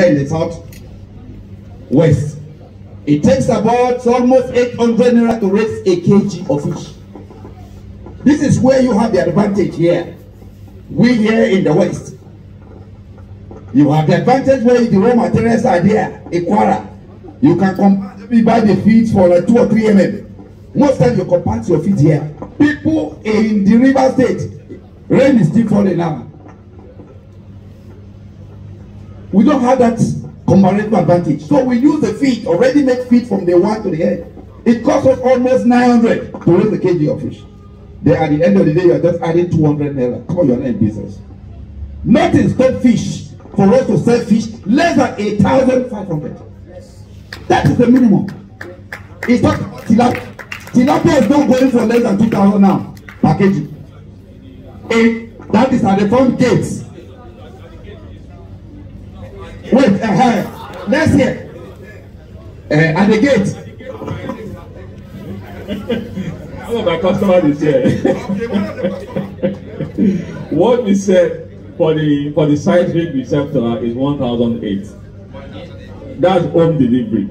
in the south west. It takes about almost 800 naira to raise a kg of fish. This is where you have the advantage here. We here in the west, you have the advantage where the raw materials are there, Equara. You can buy the feeds for like 2 or 3 mm. Most times you compact your feed here. People in the river state, rain is still falling now. We don't have that comparative advantage. So we use the feed, already made feed from the one to the end. It costs us almost 900 to raise a kg of fish. Then at the end of the day, you are just adding 200 naira. Call your name business. Nothing stop fish for us to sell fish less than 8,500. That is the minimum. It's not tilapia. Tilapia is not going for less than 2,000 now per kg. And that is at the front gates. Wait, let's hear. At the gate. All of my customers is here. What we said for the size rate we sell to her is 1,008. That's home delivery.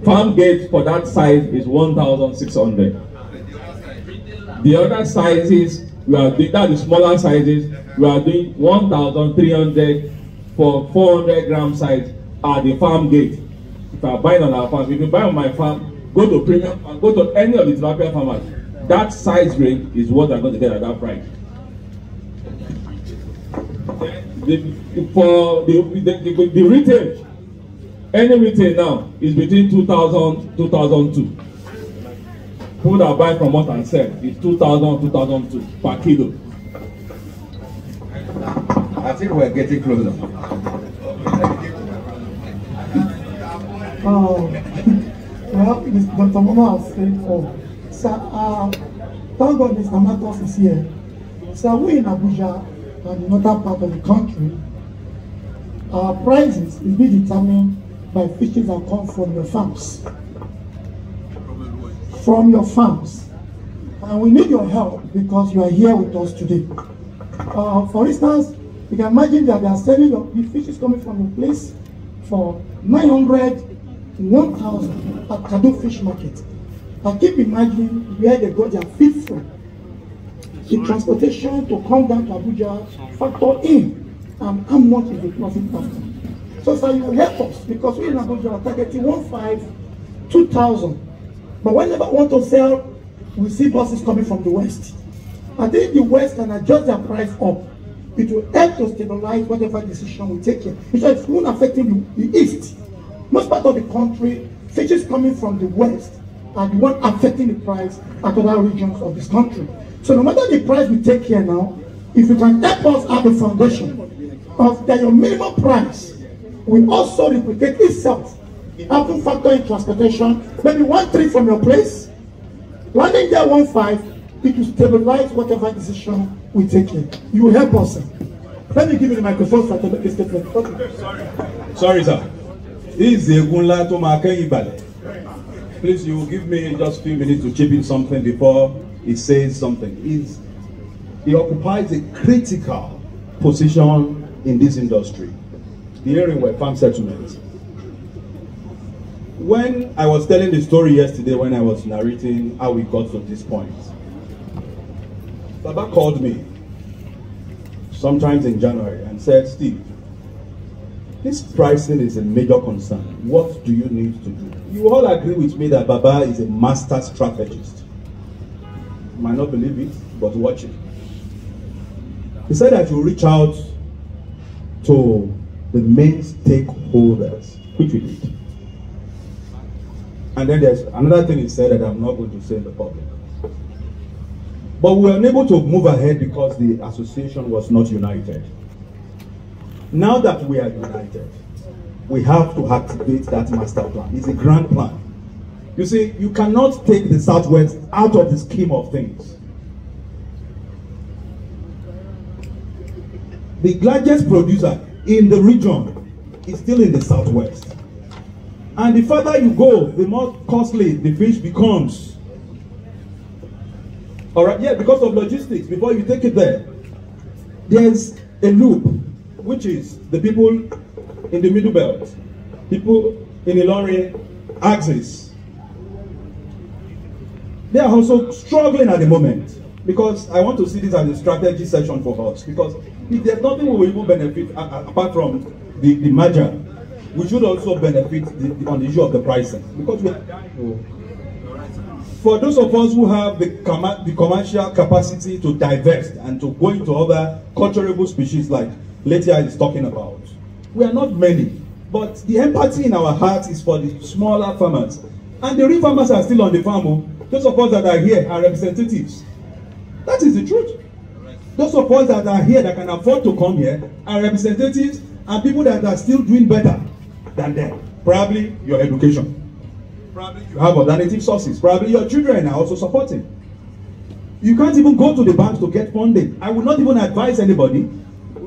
Farm gate for that size is 1,600. The other sizes we are doing, that the smaller sizes, we are doing 1,300 for 400 gram size at the farm gate. If I buy on our farm, if you buy on my farm, go to premium and go to any of the tilapia farmers. That size range is what I'm going to get at that price. For the retail, any retail now is between 2,000 2,002. People that buy from us and sell is 2,000 2,002 per kilo. I think we're getting closer. Well, Dr. Mama has said for. Sir, thank God Mr. Marcus is here. So we in Abuja and the northern part of the country, our prices will be determined by fishes that come from your farms. From your farms. And we need your help because you are here with us today. For instance, you can imagine that they are selling the fishes coming from a place for 900, 1,000 at Kado Fish Market. I keep imagining where they got their feed from. The transportation to come down to Abuja, factor in, and how much is the profit after. So sir, you help us because we in Abuja are targeting 1,500, 2,000. But whenever we want to sell, we see buses coming from the west. I think the west can adjust their price up. It will help to stabilize whatever decision we take here. Because it's not affecting the east. Most part of the country, fishes coming from the west are the one affecting the price at other regions of this country. So no matter the price we take here now, if you can help us at the foundation of that your minimum price will also replicate itself. Having factor in transportation, maybe 1,300 from your place, landing there 1,500, it will stabilize whatever decision we take here. You will help us, sir. Let me give you the microphone for to make a statement. Okay. Sorry, sir. This is Egunla Tomake Ibale. Please, you will give me just a few minutes to chip in something before he says something. He occupies a critical position in this industry, the area where farm settlements. When I was telling the story yesterday, when I was narrating how we got to this point, Baba called me sometimes in January and said, Steve, this pricing is a major concern. What do you need to do? You all agree with me that Baba is a master strategist. You might not believe it, but watch it. He said that you reach out to the main stakeholders, which we did. And then there's another thing he said that I'm not going to say in the public. But we were unable to move ahead because the association was not united. Now that we are united, we have to activate that master plan. It's a grand plan. You see, you cannot take the Southwest out of the scheme of things. The largest producer in the region is still in the Southwest. And the further you go, the more costly the fish becomes. All right, yeah, because of logistics, before you take it there, there's a loop, which is the people in the Middle Belt, people in Ilorin, Axis, they are also struggling at the moment, because I want to see this as a strategy session for us, because if there's nothing we will even benefit apart from the merger, we should also benefit on the issue of the pricing, because we are dying. For those of us who have the commercial capacity to divest and to go into other culturable species like Letia is talking about, we are not many, but the empathy in our hearts is for the smaller farmers, and the real farmers are still on the farm. Those of us that are here are representatives. That is the truth. Those of us that are here that can afford to come here are representatives and people that are still doing better than them. Probably your education. Probably you have alternative sources. Probably your children are also supporting. You can't even go to the bank to get funding. I would not even advise anybody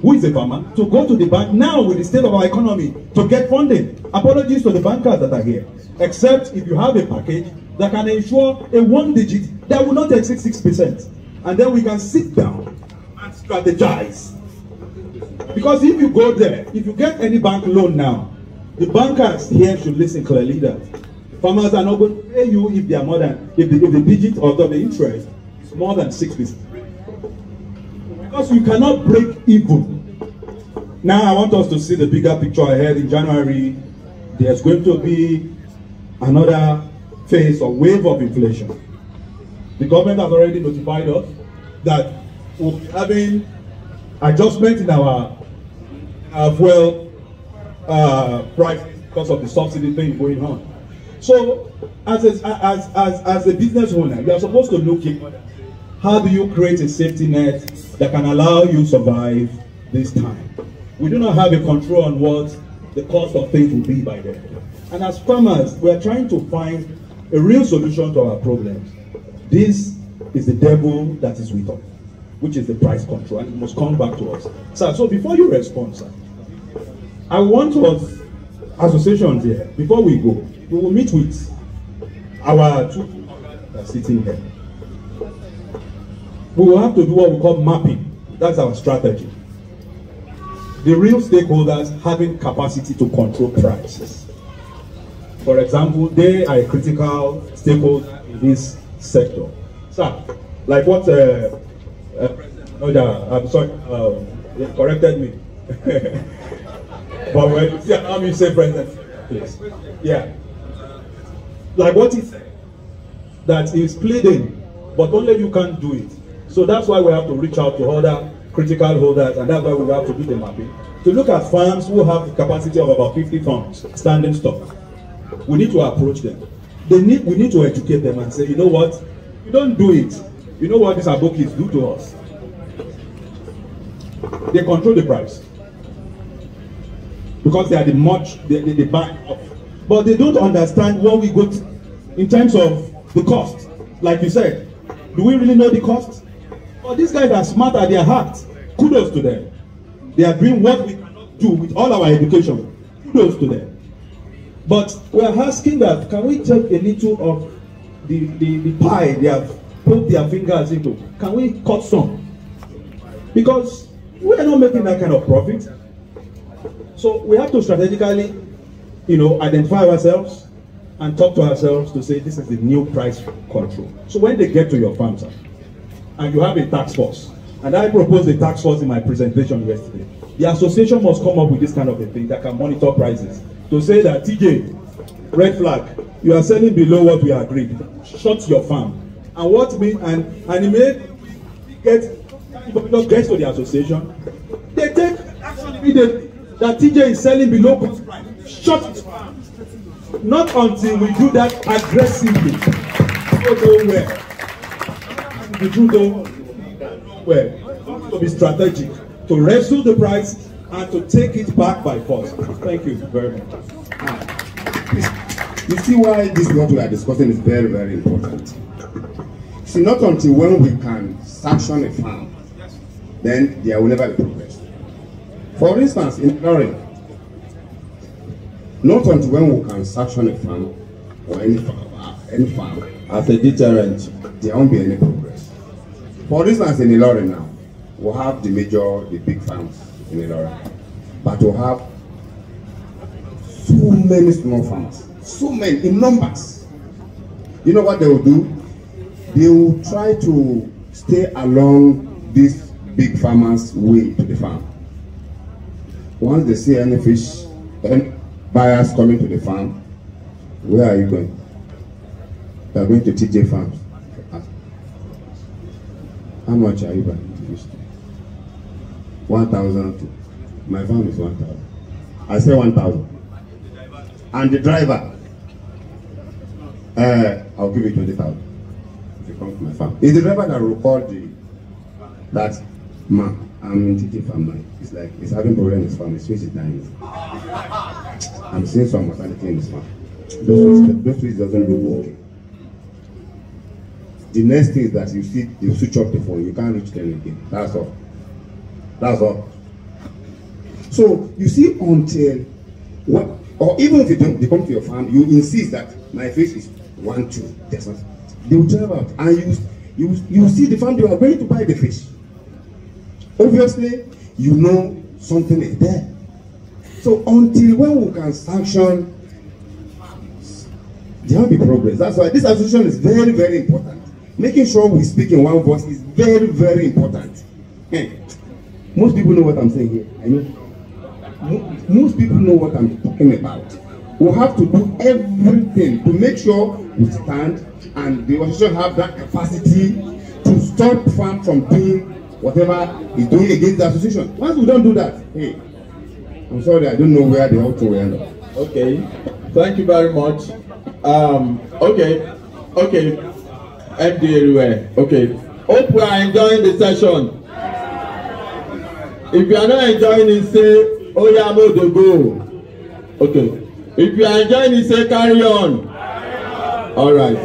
who is a farmer to go to the bank now with the state of our economy to get funding. Apologies to the bankers that are here. Except if you have a package that can ensure a 1 digit that will not exceed 6%. And then we can sit down and strategize. Because if you go there, if you get any bank loan now, the bankers here should listen clearly that farmers are not going to pay you if they are more than, if the digit of the interest is more than 6%. Because you cannot break even. Now I want us to see the bigger picture ahead. In January, there's going to be another phase or wave of inflation. The government has already notified us that we'll be having adjustment in our fuel prices because of the subsidy thing going on. So, as a business owner, you are supposed to look at how do you create a safety net that can allow you to survive this time. We do not have a control on what the cost of things will be by then. And as farmers, we are trying to find a real solution to our problems. This is the devil that is with us, which is the price control, and it must come back to us. Sir, so before you respond, sir, I want us, associations here, before we go, we will meet with our two that are sitting here. We will have to do what we call mapping. That's our strategy. The real stakeholders having capacity to control prices. For example, they are a critical stakeholder in this sector. Sir, like what I'm sorry, they corrected me. But when you see how you say president, please. Yeah. Like what he said, that he is pleading, but only you can't do it. So that's why we have to reach out to other critical holders, and that's why we have to do the mapping. To look at farms who have the capacity of about 50 farms, standing stock. We need to approach them. We need to educate them and say, you know what, you don't do it. You know what these abokis do to us? They control the price. Because they are they buy up. But they don't understand what we go to in terms of the cost. Like you said, do we really know the cost? Well, these guys are smart at their heart. Kudos to them. They are doing what we cannot do with all our education. Kudos to them. But we are asking that, can we take a little of the pie they have put their fingers into? Can we cut some? Because we are not making that kind of profit. So we have to strategically, identify ourselves and talk to ourselves to say this is the new price control. So when they get to your farm, sir, and you have a task force, and I proposed a task force in my presentation yesterday, the association must come up with this kind of a thing that can monitor prices. To say that, TJ, red flag, you are selling below what we agreed. Shut your farm. And what mean, and it may get, if it gets to the association, they take action immediately that TJ is selling below cost price. Shut his farm. Not until we do that aggressively. Go nowhere. We do nowhere. To be strategic, to wrestle the price, and to take it back by force. Thank you very much. You see why this what we are discussing is very, very important. See, not until when we can sanction a farm, then there will never be progress. For instance, in Ilorin, not until when we can sanction a farm or any farm as a deterrent, there won't be any progress. For instance, in Ilorin now, we have the big farms in Ilorin, but we have many small farmers, so many in numbers. You know what they will do? They will try to stay along this big farmers' way to the farm. Once they see any fish, any buyers coming to the farm, where are you going? They are going to TJ Farms. How much are you buying the fish? 1,000. My farm is 1,000. I say 1,000. And the driver, I'll give you 20,000 if you come to my farm. It's the driver that will call that man. I'm in TJ Farm now. It's like he's having problem in his farm. His fish is dying. I'm seeing some mortality in his farm. Those fish doesn't look okay. The next thing is that you see, you switch off the phone. You can't reach them again. That's all. That's all. So you see, until what, or even if they come to your farm, you insist that my fish is 1, 2. That's not. They will tell about, and you see the farm. They are ready to buy the fish. Obviously, you know something is there. So until when we can sanction, there will be progress. That's why this association is very, very important. Making sure we speak in one voice is very, very important. Most people know what I'm saying here. I know. Most people know what I'm talking about. We have to do everything to make sure we stand, and the association have that capacity to stop farm from doing whatever is doing against the association. Once we don't do that, hey, I'm sorry, I don't know where the auto will end up. Okay, thank you very much. Okay, MD everywhere. Okay, hope we are enjoying the session. If you are not enjoying it, say, oh yeah, I'm to go. Okay, if you are enjoying it, say, carry on. All right.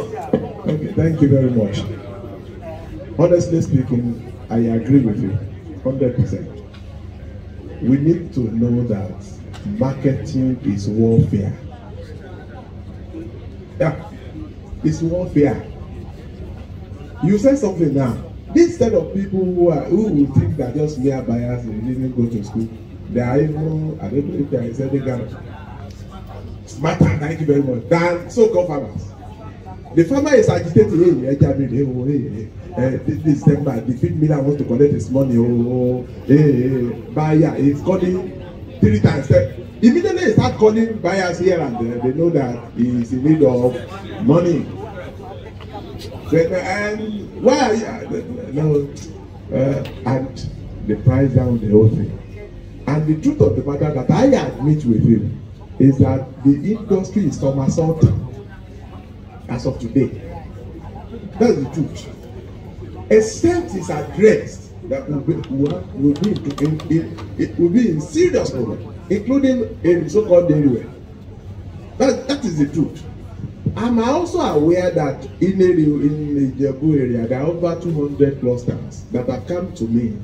Okay, thank you very much. Honestly speaking, I agree with you 100%. We need to know that marketing is warfare. Yeah, it's warfare. You said something now. This set of people who will think that just mere buyers and didn't go to school, they are even, I don't know if there is any kind of smarter, thank you very much, than so-called farmers. The farmer is agitating, this December, the feed miller wants to collect his money, buyer is calling 3 times. Immediately he start calling buyers here and there, they know that he is in need of money. And why are you, and the price down the whole thing. And the truth of the matter that I admit with him is that the industry is somersaulting as of today. That's the truth. Except it's addressed, that will be in serious problem, including in so-called daily. That is the truth. I'm also aware that in the Ijebu area, there are over 200 clusters that have come to me.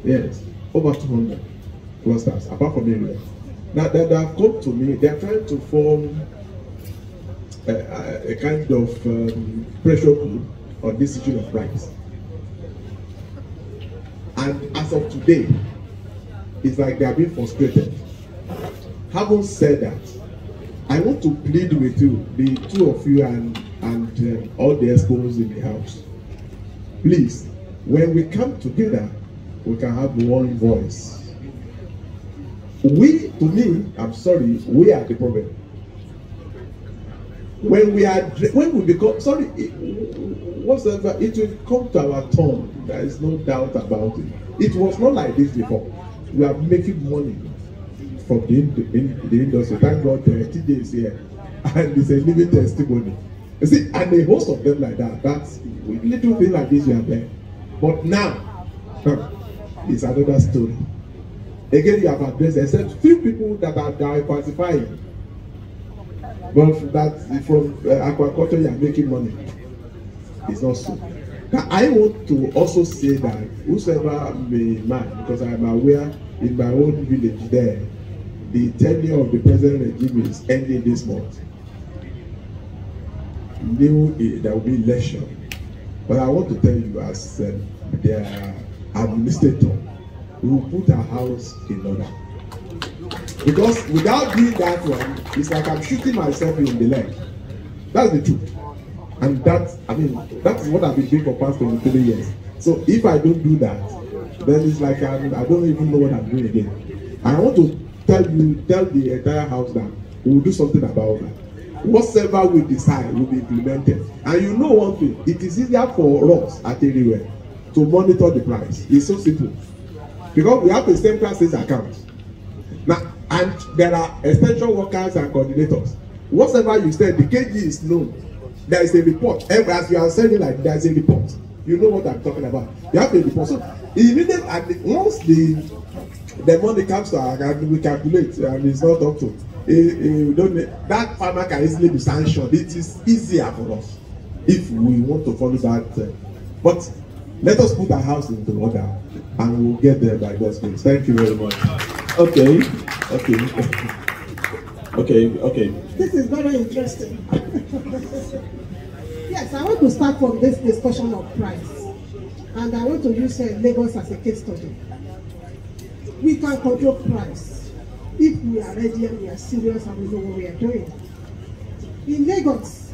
Yes, over 200 clusters, apart from area. Now that have come to me, they are trying to form a kind of pressure group on this issue of price. And as of today, it's like they are being frustrated. Having said that, I want to plead with you, the two of you and all the experts in the house. Please, when we come together, we can have one voice. We, to me, I'm sorry, we are the problem. When we become, sorry, whatsoever, it will come to our turn. There is no doubt about it. It was not like this before. We are making money from the industry. Thank God TJ is here, and it's a living testimony. You see, and a host of them like that. That's little thing like this you are there. But now, it's another story. Again, you have addressed except few people that are diversifying. But that from aquaculture you are making money. It's not so. Now, I want to also say that whosoever may mind, because I am aware in my own village there, the tenure of the present regime is ending this month. There will be election. But I want to tell you, as their administrator, we will put our house in order. Because without doing that one, it's like I'm shooting myself in the leg. That's the truth. And that's what I've been doing for past 23 years. So if I don't do that, then it's like I don't even know what I'm doing again. And I want to tell the entire house that we will do something about that. Whatever we decide will be implemented. And you know one thing, it is easier for us at anywhere to monitor the price. It's so simple. Because we have a central sales account. Now, and there are extension workers and coordinators. Whatever you said, the KG is known. There is a report. As you are saying, like there is a report. You know what I'm talking about. You have a report. So immediately, once the money comes to our account, we calculate and it's not up to. That farmer can easily be sanctioned. It is easier for us if we want to follow that. But let us put our house into order and we'll get there by God's grace. Thank you very much. Okay. This is very interesting. Yes, I want to start from this discussion of price. And I want to use Lagos as a case study. We can control price if we are ready and we are serious and we know what we are doing. In Lagos,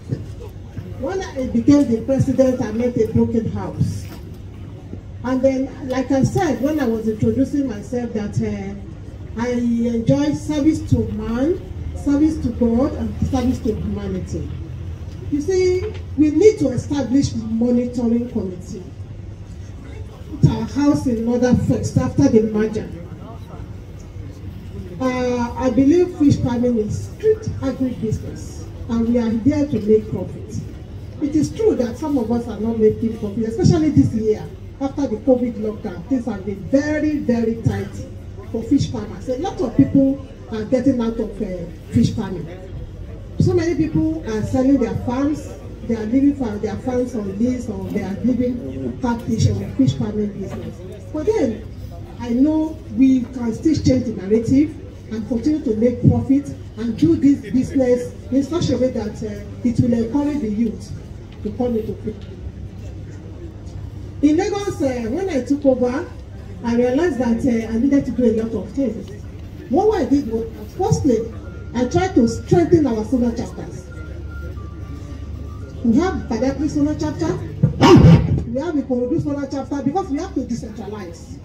when I became the president, I met a broken house. And then, like I said, when I was introducing myself, that I enjoy service to man, service to God, and service to humanity. You see, we need to establish monitoring committee. Put our house in order first after the merger. I believe fish farming is strict agribusiness, and we are here to make profit. It is true that some of us are not making profit, especially this year after the COVID lockdown. Things have been very, very tight for fish farmers. A lot of people are getting out of fish farming. So many people are selling their farms. They are living for their farms on lease, or they are living catfish or fish farming business. But then, I know we can still change the narrative and continue to make profit and do this business in such a way that it will encourage the youth to come into fish. In Lagos, when I took over, I realized that I needed to do a lot of things. What I did was, firstly, I tried to strengthen our zonal chapters. We have Badagry zonal chapter, we have the Ikorodu zonal chapter, because we have to decentralize.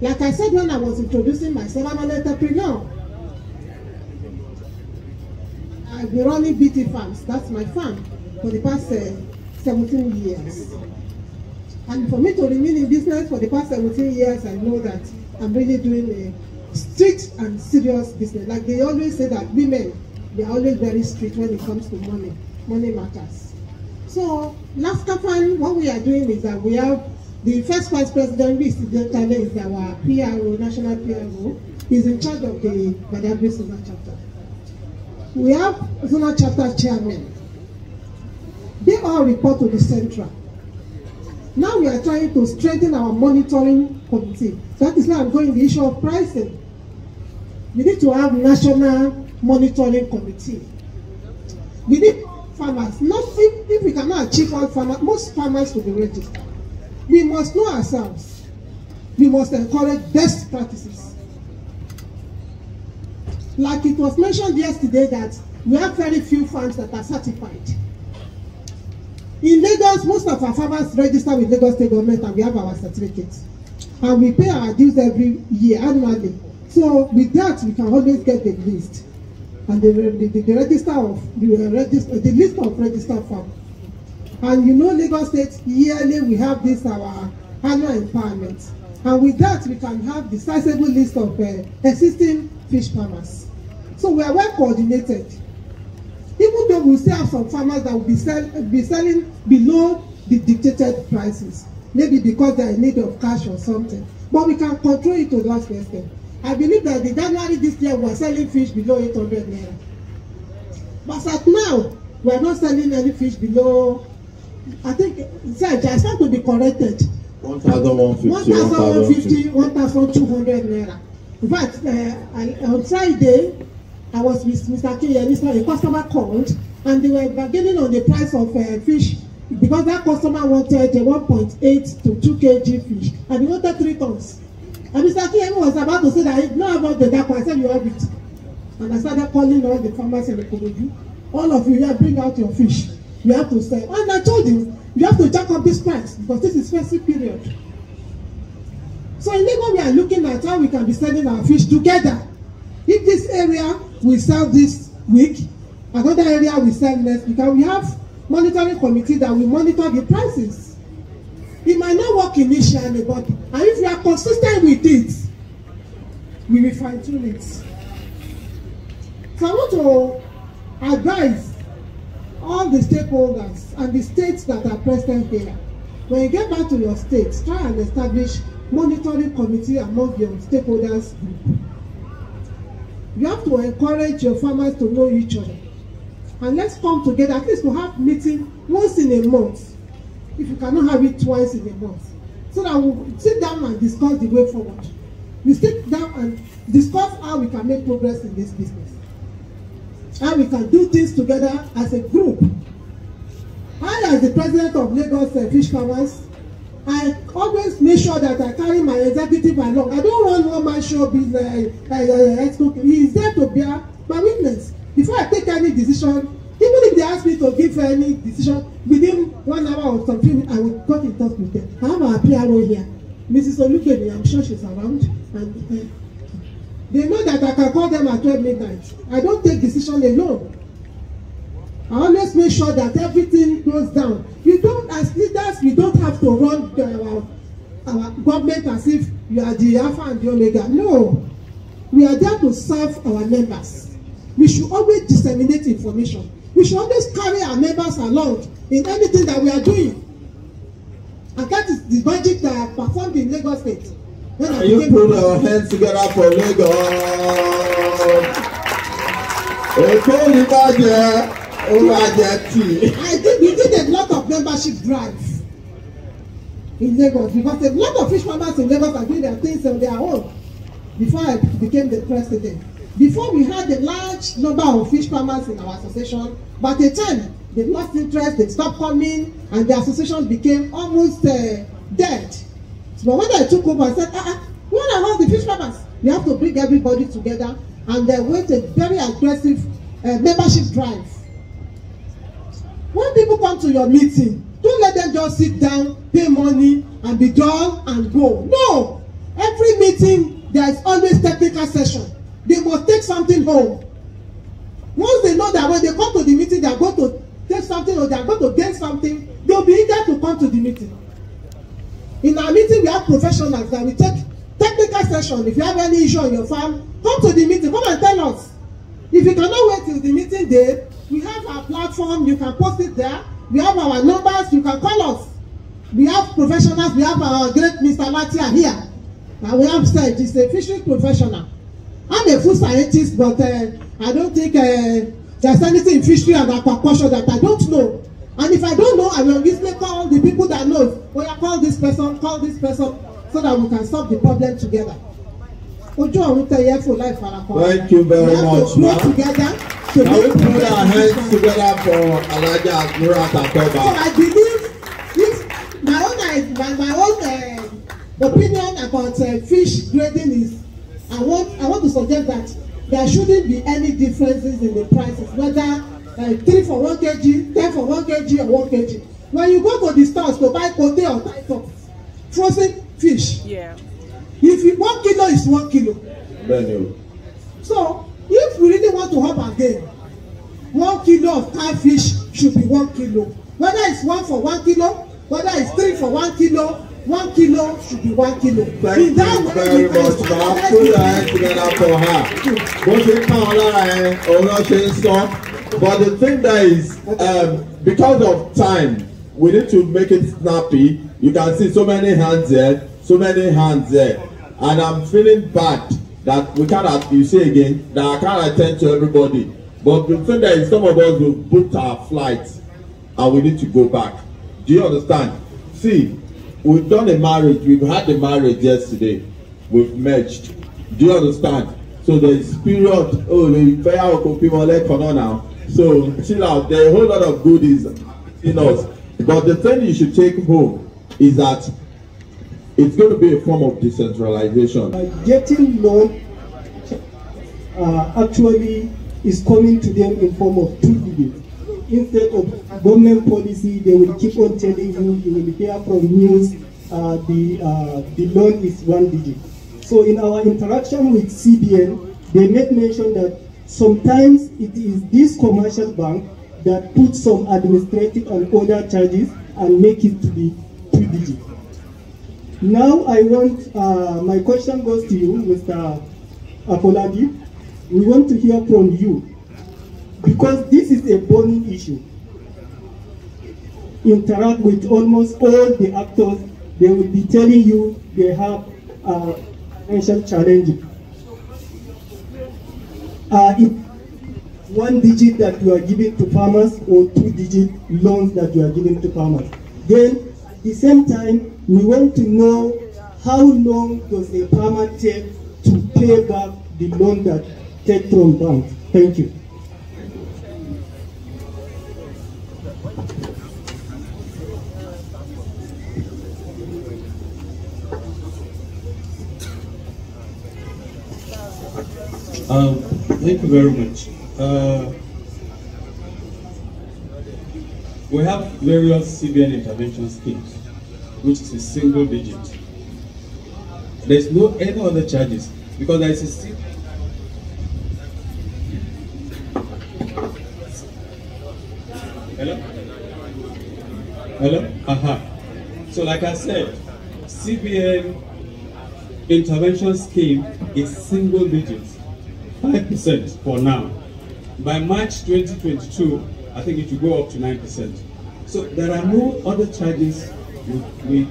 Like I said when I was introducing myself, I'm an entrepreneur. I've been running BT farms, that's my farm, for the past 17 years. And for me to remain in business for the past 17 years, I know that I'm really doing a strict and serious business. Like they always say that women, they are always very strict when it comes to money matters. So last Kafan, what we are doing is that we have the first vice president, is our PRO, national PRO, is in charge of the Badagry zonal chapter. We have zonal chapter chairman. They all report to the central. Now we are trying to strengthen our monitoring committee. That is why I'm going the issue of pricing. We need to have national monitoring committee. We need farmers. Not if we cannot achieve all farmers, most farmers will be registered. We must know ourselves. We must encourage best practices. Like it was mentioned yesterday that we have very few farms that are certified. In Lagos, most of our farmers register with Lagos State Government and we have our certificates. And we pay our dues every year, annually. So with that, we can always get the list. And the list of registered farms. And you know, Lagos State, yearly we have this, our annual empowerment. And with that, we can have the sizable list of existing fish farmers. So we are well coordinated. Even though we still have some farmers that will be selling below the dictated prices, maybe because they are in need of cash or something. But we can control it to that extent. I believe that in January this year we are selling fish below 800 naira. But at now, we are not selling any fish below, I think, I start to be corrected. 1,150, 1,200 naira. In fact, on Friday, I was with Mr. Kinyemi, a customer called, and they were bargaining on the price of fish because that customer wanted a 1.8 to 2 kg fish, and he wanted 3 tons. And Mr. Kiyemi was about to say that he know about the dark one. I said, you have it. And I started calling all the farmers in the Ikorodu. All of you here, bring out your fish. You have to sell. And I told him, you have to jack up this price because this is festive period. So in Lagos, we are looking at how we can be selling our fish together. If this area we sell this week, another area we sell next week, and we have monitoring committee that will monitor the prices. It might not work initially, but and if we are consistent with it, we will fine tune it. So I want to advise all the stakeholders and the states that are present here. When you get back to your states, try and establish monitoring committee among your stakeholders group. You have to encourage your farmers to know each other. And let's come together, at least to have meeting once in a month. If you cannot have it twice in a month. So that we'll sit down and discuss the way forward. We sit down and discuss how we can make progress in this business. How we can do things together as a group. I, as the president of Lagos Fish Farmers, I always make sure that I carry my executive along. I don't run one-man show business. He is there to bear my witness. Before I take any decision, even if they ask me to give any decision within 1 hour or something, I will get in touch with them. I have our PRO here, Mrs. Olukemi. I'm sure she's around, and they know that I can call them at 12 midnight. I don't take decision alone. I always make sure that everything goes down. You don't, as leaders, we don't have to run our government as if you are the Alpha and the Omega. No, we are there to serve our members. We should always disseminate information. We should always carry our members along in anything that we are doing. And that is the magic that I performed in Lagos State. Can you put our hands together for Lagos? We did a lot of membership drive in Lagos because a lot of fish farmers in Lagos are doing their things on their own before I became the president. Before we had a large number of fish farmers in our association, but at the time they lost interest, they stopped coming, and the association became almost dead. But when I took over, I said, what are all the fish farmers? We have to bring everybody together, and they went a very aggressive membership drive. When people come to your meeting, don't let them just sit down, pay money, and be done and go. No! Every meeting, there is always technical session. They must take something home. Once they know that when they come to the meeting, they are going to take something or they are going to gain something, they will be eager to come to the meeting. In our meeting, we have professionals that we take technical session. If you have any issue on your farm, come to the meeting, come and tell us. If you cannot wait till the meeting day, we have our platform, you can post it there. We have our numbers, you can call us. We have professionals, we have our great Mr. Latia here. And we have said, he's a fishery professional. I'm a food scientist, but I don't think there's anything in fishery and aquaculture that I don't know. And if I don't know, I will easily call the people that know. Oh yeah, call this person, so that we can solve the problem together. Thank you very much, ma'am. Can we put our hands together for Alaja Admiral Takoba? So I believe if my own opinion about fish grading is, I want to suggest that there shouldn't be any differences in the prices, whether 3 for 1 kg, 10 for 1 kg, or 1 kg. When you go to the stores to buy kote or title, frozen fish, if 1 kilo is 1 kilo. So if we really want to help again, 1 kilo of catfish should be 1 kilo. Whether it's 1 for 1 kilo, whether it's 3 for 1 kilo, 1 kilo should be 1 kilo. Thank you very much, ma'am. Put your hands together for her. But the thing that is, because of time, we need to make it snappy. You can see so many hands there, so many hands there. And I'm feeling bad that we cannot, you say again, that I can't attend to everybody. But the thing that is, some of us will book our flights and we need to go back. Do you understand? See, we've done a marriage, we've had a marriage yesterday. We've merged. Do you understand? So there is period, now. So chill out, there are a whole lot of goodies in us. But the thing you should take home is that It's going to be a form of decentralization. Getting loan actually is coming to them in form of 2 digits. Instead of government policy, they will keep on telling you will hear from news, the loan is 1 digit. So in our interaction with CBN, they made mention that sometimes it is this commercial bank that puts some administrative and other charges and make it to be 2 digits. Now I want, my question goes to you, Mr. Afolabi. We want to hear from you, because this is a burning issue. Interact with almost all the actors, they will be telling you they have financial challenges. If 1 digit that you are giving to farmers or 2 digit loans that you are giving to farmers. Then at the same time, we want to know how long does a farmer take to pay back the loan that take from banks. Thank you. Thank you very much. We have various CBN intervention schemes, which is a single digit. There's no any other charges because there is a Hello? So like I said, CBN intervention scheme is single digits, 5% for now. By March 2022, I think it will go up to 9%. So there are no other charges with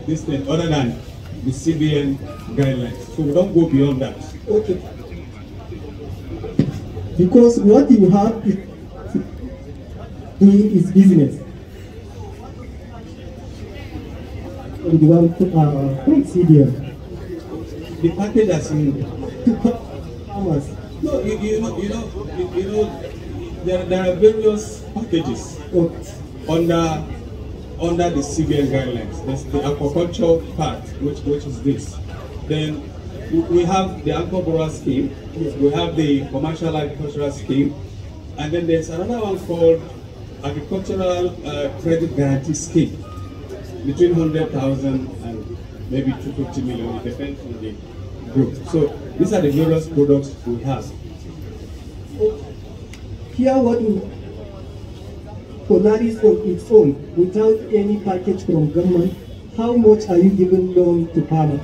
this thing other than the CBN guidelines. So we don't go beyond that. Okay. Because what you have is doing is business. And you want to CBN. The package as in farmers. No, you know, there are various packages under the CBN guidelines. There's the aquaculture part, which is this. Then we have the Anchor Borrower scheme. We have the commercial agricultural scheme, and then there's another one called agricultural credit guarantee scheme, between 100,000 and maybe 250 million. It depends on the group. So these are the various products we have. Here what we Polaris on its own, without any package from government, how much are you giving loan to farmers?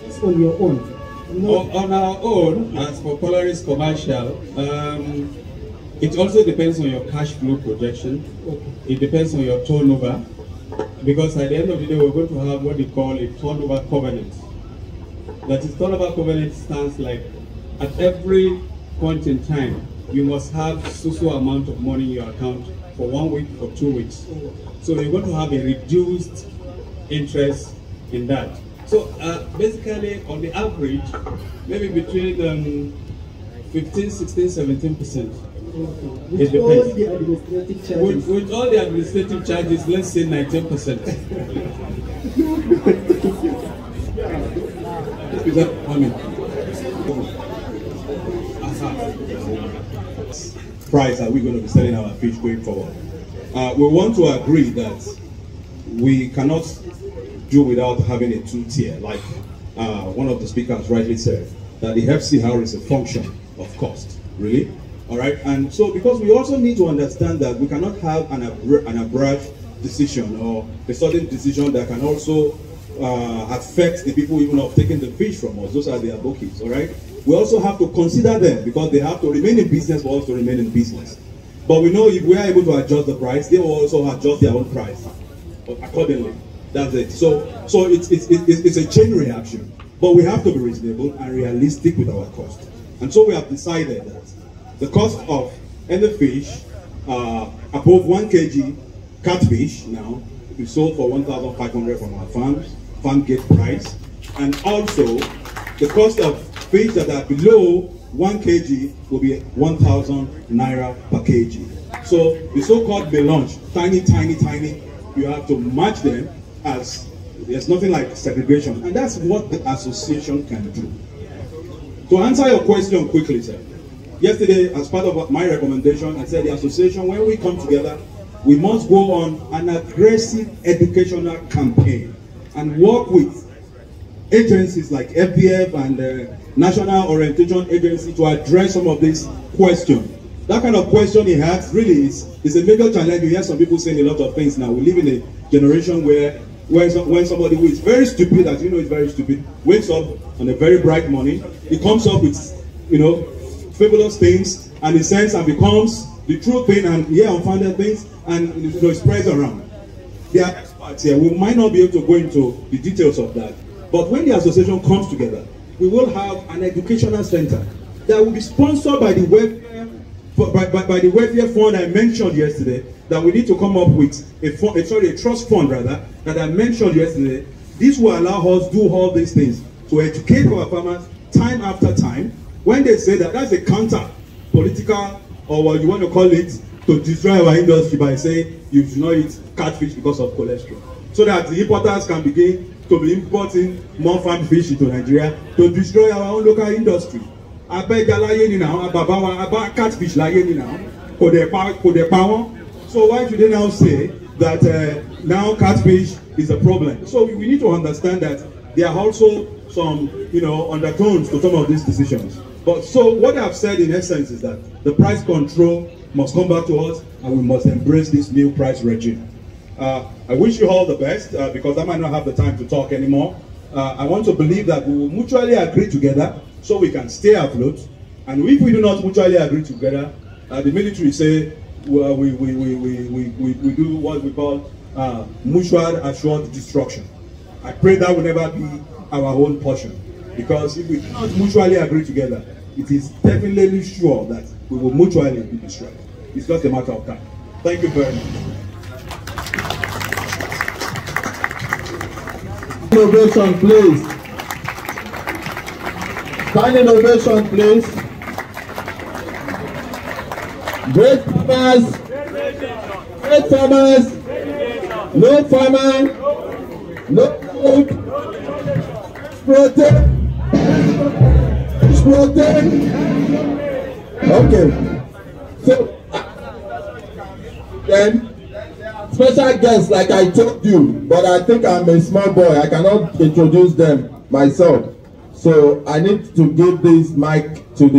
It's on your own. No. On our own, as for Polaris Commercial, it also depends on your cash flow projection. Okay. It depends on your turnover, because at the end of the day, we're going to have what they call a turnover covenant. That is, turnover covenant stands like at every point in time, you must have so amount of money in your account for 1 week or 2 weeks. So you're going to have a reduced interest in that. So basically, on the average, maybe between 15, 16, 17%. With all the administrative charges. With all the administrative charges, let's say 19%. Is that coming? Price are we going to be selling our fish going forward? We want to agree that we cannot do without having a two-tier, like one of the speakers rightly said, that the FCR is a function of cost, really? All right, and so because we also need to understand that we cannot have an abrupt decision or a sudden decision that can also affect the people even of taking the fish from us. Those are the advocates, all right? We also have to consider them because they have to remain in business for us to remain in business. But we know if we are able to adjust the price, they will also adjust their own price accordingly. That's it. So it's a chain reaction. But we have to be reasonable and realistic with our cost. And so we have decided that the cost of any fish above 1 kg catfish now we sold for 1,500 from our farm gate price, and also the cost of fish that are below 1 kg will be 1,000 naira per kg. So the so-called melange, tiny, you have to match them as There's nothing like segregation, and that's what the association can do. To answer your question quickly, sir, yesterday, as part of my recommendation, I said the association, when we come together, we must go on an aggressive educational campaign and work with agencies like FBF and National Orientation Agency to address some of these questions. That kind of question he has really is a major challenge. You hear some people saying a lot of things now. We live in a generation where when somebody who is very stupid, as you know is very stupid, wakes up on a very bright morning, he comes up with, frivolous things, and he sends and becomes the true thing and unfounded things, and it spreads around. There are experts here. We might not be able to go into the details of that, but when the association comes together, we will have an educational center that will be sponsored by the welfare fund I mentioned yesterday. That we need to come up with a trust fund rather that I mentioned yesterday. This will allow us to do all these things to educate our farmers time after time. When they say that, that's a counter political, or what you want to call it, to destroy our industry by saying you should not eat catfish because of cholesterol, so that the importers can begin to be importing more farm fish into Nigeria to destroy our own local industry. Abega láyé ni now, ababa catfish láyé ni now, kò dẹ̀ pa wọ́n. So why should they now say that now catfish is a problem? So we need to understand that there are also some, undertones to some of these decisions. But so what I've said in essence is that the price control must come back to us, and we must embrace this new price regime. I wish you all the best, because I might not have the time to talk anymore. I want to believe that we will mutually agree together so we can stay afloat. And if we do not mutually agree together, the military say we do what we call mutual assured destruction. I pray that will never be our own portion, because if we do not mutually agree together, it is definitely sure that we will mutually be destroyed. It's just a matter of time. Thank you very much. Innovation, please. Standing ovation, please. Great farmers, no farmer, no food, protect. Okay. So then special guests, like I told you, but I think I'm a small boy. I cannot introduce them myself. So I need to give this mic to the